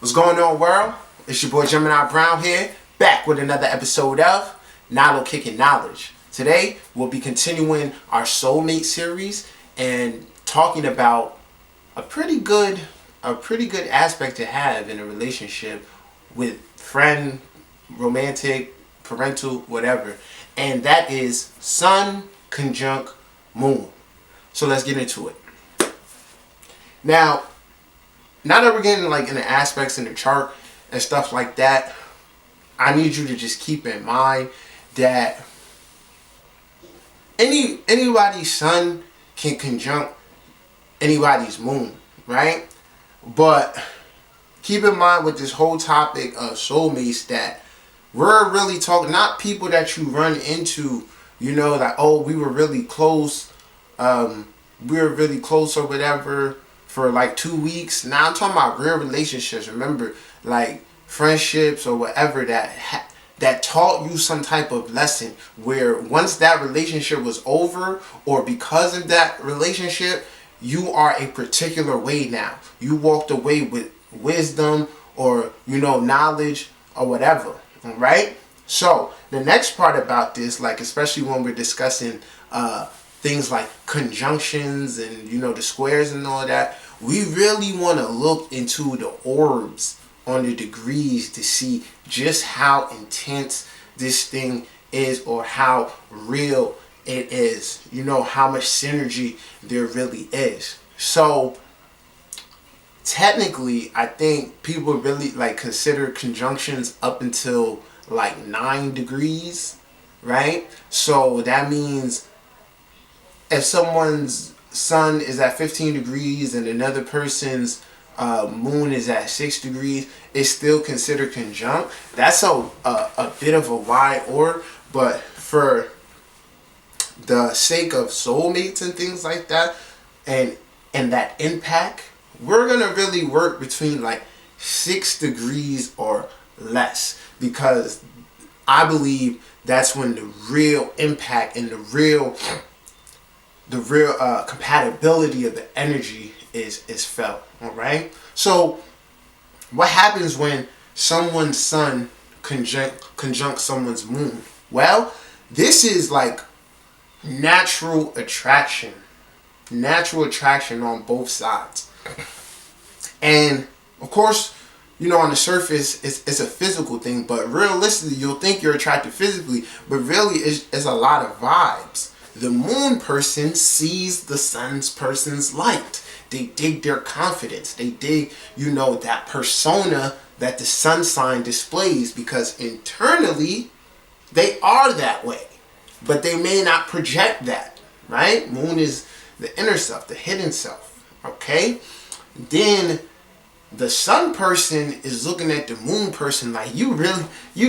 What's going on, world? It's your boy Gemini Brown here, back with another episode of Nalo Kicking Knowledge. Today, we'll be continuing our Soulmate series and talking about a pretty good aspect to have in a relationship with friend, romantic, parental, whatever. And that is Sun conjunct Moon. So let's get into it. Now that we're getting like in the aspects in the chart and stuff like that, I need you to just keep in mind that anybody's sun can conjunct anybody's moon, right? But keep in mind with this whole topic of soulmates that we're really talking, not people that you run into, like, oh, we were really close, or whatever, for like 2 weeks. Now I'm talking about real relationships. Remember, like friendships or whatever that taught you some type of lesson, where once that relationship was over, or because of that relationship, you are a particular way now. You walked away with wisdom or knowledge or whatever. All right. So the next part about this, like especially when we're discussing things like conjunctions and the squares and all that, we really want to look into the orbs on the degrees to see just how intense this thing is, or how real it is, how much synergy there really is. So technically, I think people really like consider conjunctions up until like 9 degrees, right? So that means if someone's sun is at 15 degrees and another person's moon is at 6 degrees, it's still considered conjunct. That's a bit of a wide order, but for the sake of soulmates and things like that, and that impact, we're gonna really work between like 6 degrees or less, because I believe that's when the real impact and the real compatibility of the energy is felt. All right. So what happens when someone's sun conjunct someone's moon? Well, this is like natural attraction on both sides. And of course, on the surface, it's a physical thing, but realistically, you'll think you're attracted physically, but really it's a lot of vibes. The moon person sees the sun's person's light. They dig their confidence. They dig, that persona that the sun sign displays, because internally they are that way, but they may not project that, right? Moon is the inner self, the hidden self, okay? Then the sun person is looking at the moon person like, you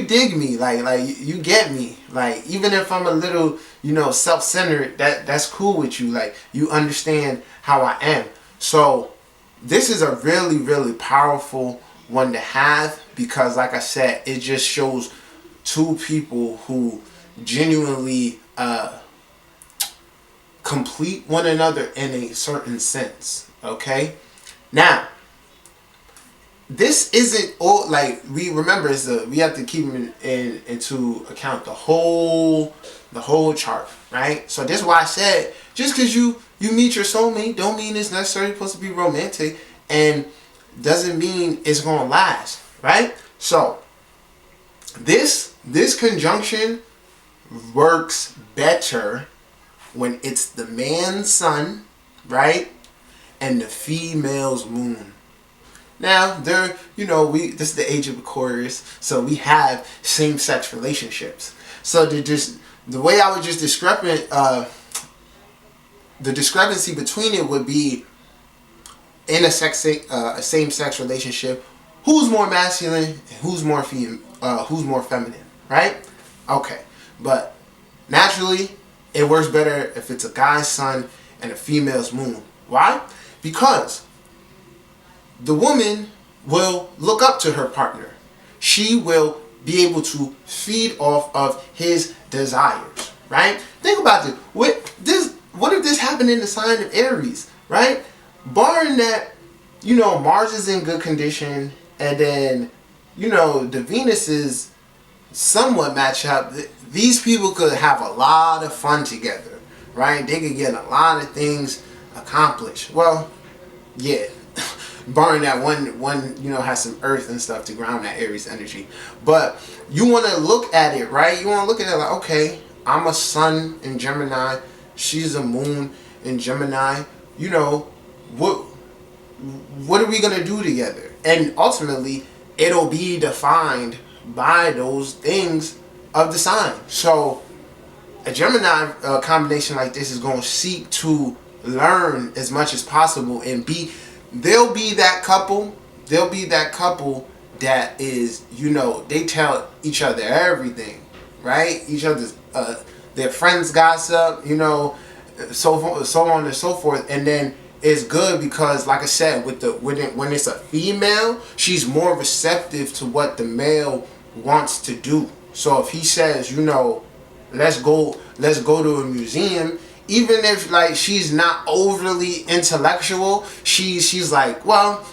dig me, like you get me, like even if I'm a little self-centered, that's cool with you, like you understand how I am. So this is a really, really powerful one to have, because like I said, it just shows two people who genuinely complete one another in a certain sense. Okay, now this isn't all, like, we remember we have to keep into account the whole chart, right? So this is why I said, just because you meet your soulmate don't mean it's necessarily supposed to be romantic, and doesn't mean it's gonna last, right? So this conjunction works better when it's the man's sun, right, and the female's moon. Now, this is the age of Aquarius, so we have same-sex relationships. So the way I would just describe it, the discrepancy between it would be, in a same-sex relationship, who's more masculine and who's more feminine, right? Okay, but naturally, it works better if it's a guy's sun and a female's moon. Why? Because the woman will look up to her partner. She will be able to feed off of his desires, right? Think about this. What if this happened in the sign of Aries, right? Barring that, Mars is in good condition And then, you know, the Venuses somewhat match up. These people could have a lot of fun together, right? They could get a lot of things accomplished. Well, yeah, barring that one, you know, has some earth and stuff to ground that Aries energy. But you want to look at it, right? You want to look at it like, okay, I'm a sun in Gemini, she's a moon in Gemini. You know, what are we gonna do together? And ultimately, it'll be defined by those things of the sign. So a Gemini combination like this is going to seek to learn as much as possible and be. They'll be that couple. They'll be that couple that is, you know, they tell each other everything, right? Each other's their friends gossip, you know, so on and so forth, and then it's good because, like I said, with the when it's a female, she's more receptive to what the male wants to do. So if he says, you know, let's go to a museum, even if like she's not overly intellectual, she's like, well,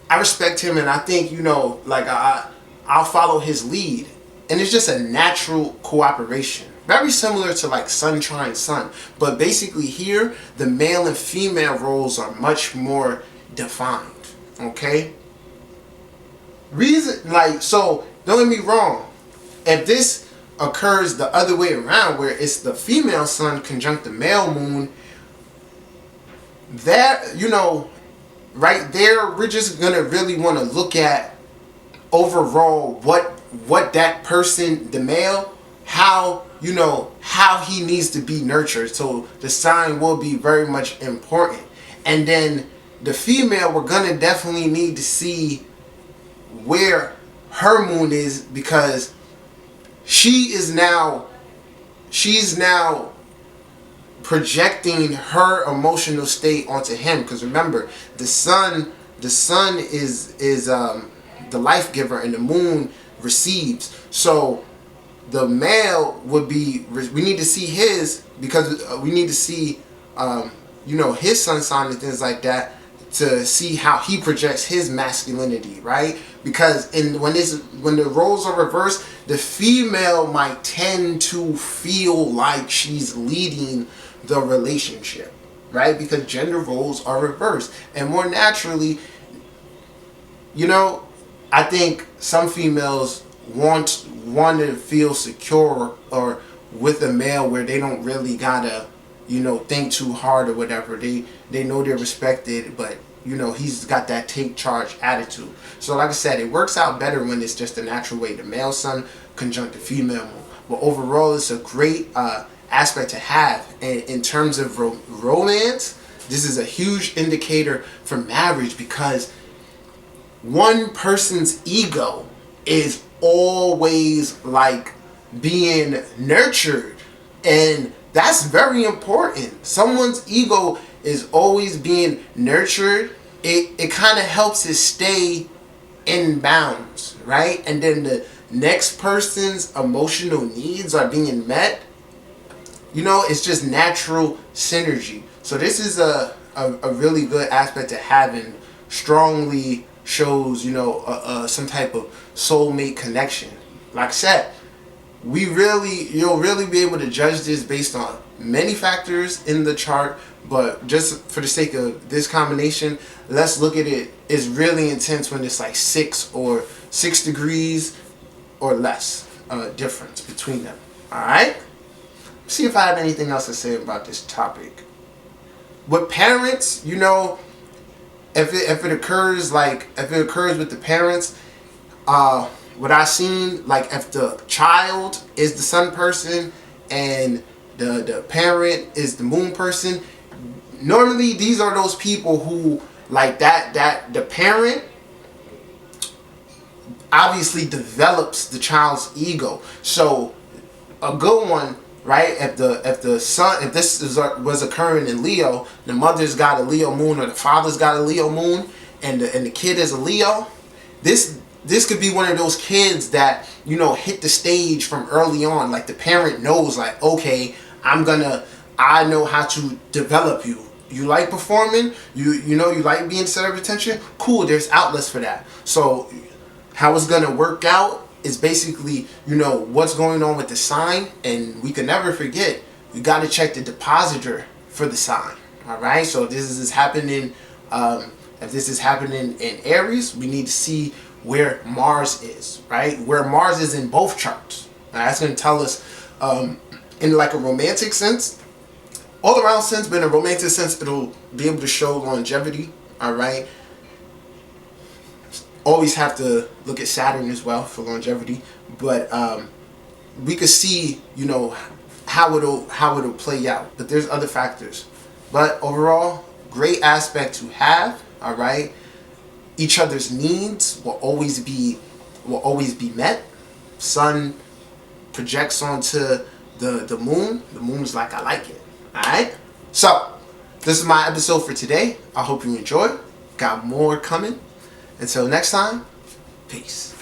I respect him and I think, you know, like I'll follow his lead, and it's just a natural cooperation. Very similar to like sun trine sun, but basically here the male and female roles are much more defined. Okay. Reason like so. Don't get me wrong. If this occurs the other way around, where it's the female sun conjunct the male moon, that, you know, right there, we're just gonna really want to look at overall what that person, the male, how, you know, how he needs to be nurtured. So the sign will be very much important. And then the female, we're gonna definitely need to see where her moon is, because she's now projecting her emotional state onto him. Because remember, the sun is the life giver and the moon receives. So the male would be, we need to see his, because we need to see you know, his sun sign and things like that, to see how he projects his masculinity, right? Because when the roles are reversed, the female might tend to feel like she's leading the relationship, right? Because gender roles are reversed, and more naturally, you know, I think some females want to feel secure or with a male where they don't really gotta, you know, think too hard or whatever. They know they're respected, but, you know, he's got that take charge attitude. So like I said, it works out better when it's just a natural way, the male sun conjunct the female moon. But overall, it's a great aspect to have. And in terms of romance, this is a huge indicator for marriage, because one person's ego is always like being nurtured, and that's very important. Someone's ego is always being nurtured. It kind of helps it stay in bounds, right? And then the next person's emotional needs are being met. You know, it's just natural synergy. So this is a really good aspect to having. Strongly shows, you know, some type of soulmate connection. Like I said, you'll really be able to judge this based on many factors in the chart, but just for the sake of this combination, let's look at it. It's really intense when it's like 6 degrees or less difference between them. Alright? See if I have anything else to say about this topic. With parents, you know, if it occurs with the parents, what I seen, like if the child is the sun person and the parent is the moon person, normally these are those people who like that the parent obviously develops the child's ego. So a good one, right? If this was occurring in Leo, the mother's got a Leo moon or the father's got a Leo moon, and the kid is a Leo. This could be one of those kids that, you know, hit the stage from early on. Like the parent knows, like, okay, I know how to develop you. You like performing, you know, you like being center of attention. Cool, there's outlets for that. So How it's gonna work out is basically, you know, what's going on with the sign, and we can never forget, we got to check the depositor for the sign. All right, so if this is happening, if this is happening in Aries, we need to see where Mars is, right? Where Mars is in both charts. Now, that's going to tell us, in like a romantic sense, all around sense, but in a romantic sense, it'll be able to show longevity. All right. Always have to look at Saturn as well for longevity, but we could see, you know, how it'll play out. But there's other factors. But overall, great aspect to have. All right. Each other's needs will always be met. Sun projects onto the moon. The moon's like, I like it. All right. So this is my episode for today. I hope you enjoyed. Got more coming. Until next time, peace.